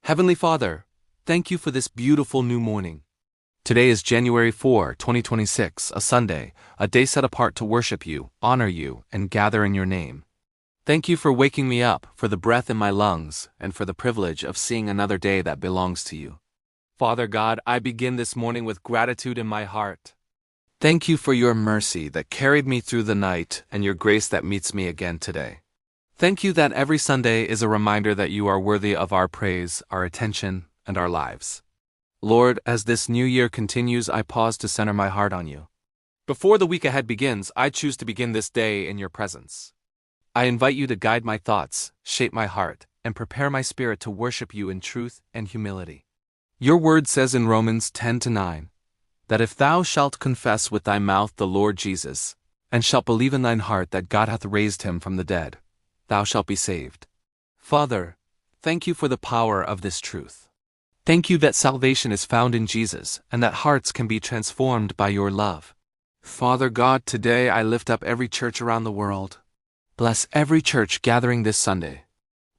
Heavenly Father, thank you for this beautiful new morning. Today is January 4, 2026, a Sunday, a day set apart to worship you, honor you, and gather in your name. Thank you for waking me up, for the breath in my lungs, and for the privilege of seeing another day that belongs to you. Father God, I begin this morning with gratitude in my heart. Thank you for your mercy that carried me through the night and your grace that meets me again today. Thank you that every Sunday is a reminder that you are worthy of our praise, our attention, and our lives. Lord, as this new year continues, I pause to center my heart on you. Before the week ahead begins, I choose to begin this day in your presence. I invite you to guide my thoughts, shape my heart, and prepare my spirit to worship you in truth and humility. Your word says in Romans 10-9, that if thou shalt confess with thy mouth the Lord Jesus, and shalt believe in thine heart that God hath raised him from the dead, thou shalt be saved. Father, thank you for the power of this truth. Thank you that salvation is found in Jesus and that hearts can be transformed by your love. Father God, today I lift up every church around the world. Bless every church gathering this Sunday.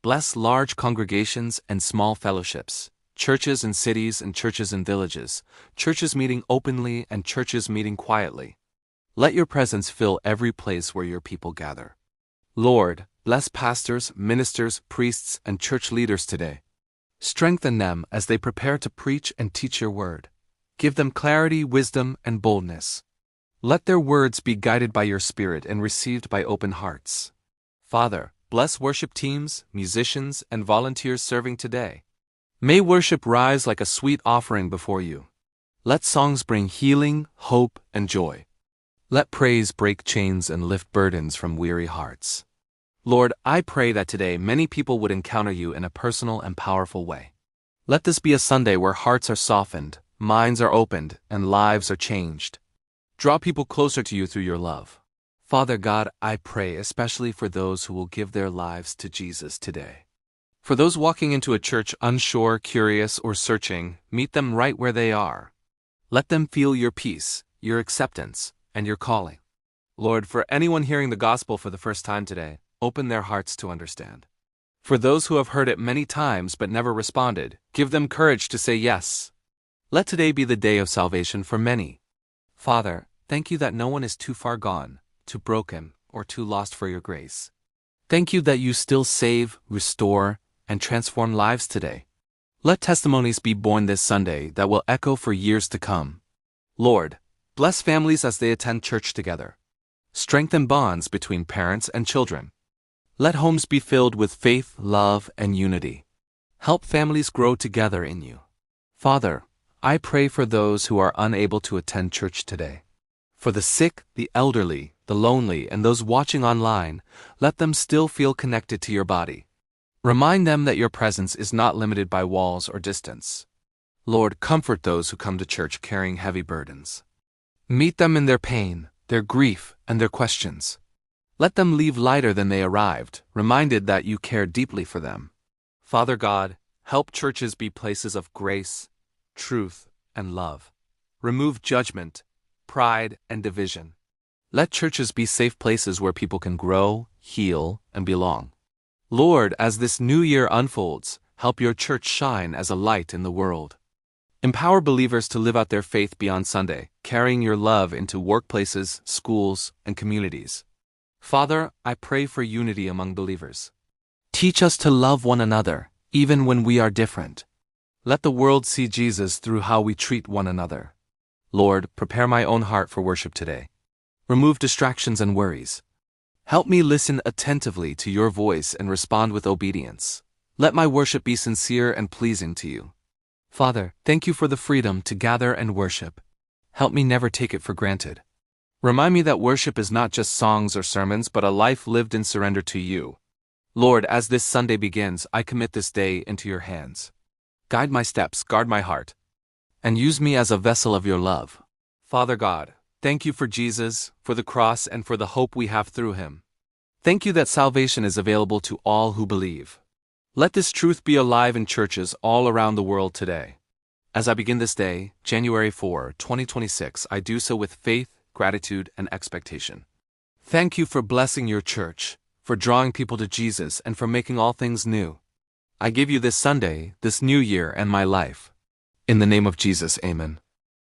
Bless large congregations and small fellowships, churches in cities and churches in villages, churches meeting openly and churches meeting quietly. Let your presence fill every place where your people gather. Lord, bless pastors, ministers, priests, and church leaders today. Strengthen them as they prepare to preach and teach your word. Give them clarity, wisdom, and boldness. Let their words be guided by your Spirit and received by open hearts. Father, bless worship teams, musicians, and volunteers serving today. May worship rise like a sweet offering before you. Let songs bring healing, hope, and joy. Let praise break chains and lift burdens from weary hearts. Lord, I pray that today many people would encounter you in a personal and powerful way. Let this be a Sunday where hearts are softened, minds are opened, and lives are changed. Draw people closer to you through your love. Father God, I pray especially for those who will give their lives to Jesus today. For those walking into a church unsure, curious, or searching, meet them right where they are. Let them feel your peace, your acceptance, and your calling. Lord, for anyone hearing the gospel for the first time today, open their hearts to understand. For those who have heard it many times but never responded, give them courage to say yes. Let today be the day of salvation for many. Father, thank you that no one is too far gone, too broken, or too lost for your grace. Thank you that you still save, restore, and transform lives today. Let testimonies be born this Sunday that will echo for years to come. Lord, bless families as they attend church together. Strengthen bonds between parents and children. Let homes be filled with faith, love, and unity. Help families grow together in you. Father, I pray for those who are unable to attend church today. For the sick, the elderly, the lonely, and those watching online, let them still feel connected to your body. Remind them that your presence is not limited by walls or distance. Lord, comfort those who come to church carrying heavy burdens. Meet them in their pain, their grief, and their questions. Let them leave lighter than they arrived, reminded that you care deeply for them. Father God, help churches be places of grace, truth, and love. Remove judgment, pride, and division. Let churches be safe places where people can grow, heal, and belong. Lord, as this new year unfolds, help your church shine as a light in the world. Empower believers to live out their faith beyond Sunday, carrying your love into workplaces, schools, and communities. Father, I pray for unity among believers. Teach us to love one another, even when we are different. Let the world see Jesus through how we treat one another. Lord, prepare my own heart for worship today. Remove distractions and worries. Help me listen attentively to your voice and respond with obedience. Let my worship be sincere and pleasing to you. Father, thank you for the freedom to gather and worship. Help me never take it for granted. Remind me that worship is not just songs or sermons, but a life lived in surrender to you. Lord, as this Sunday begins, I commit this day into your hands. Guide my steps, guard my heart, and use me as a vessel of your love. Father God, thank you for Jesus, for the cross, and for the hope we have through him. Thank you that salvation is available to all who believe. Let this truth be alive in churches all around the world today. As I begin this day, January 4, 2026, I do so with faith, gratitude, and expectation. Thank you for blessing your church, for drawing people to Jesus, and for making all things new. I give you this Sunday, this new year, and my life. In the name of Jesus, amen.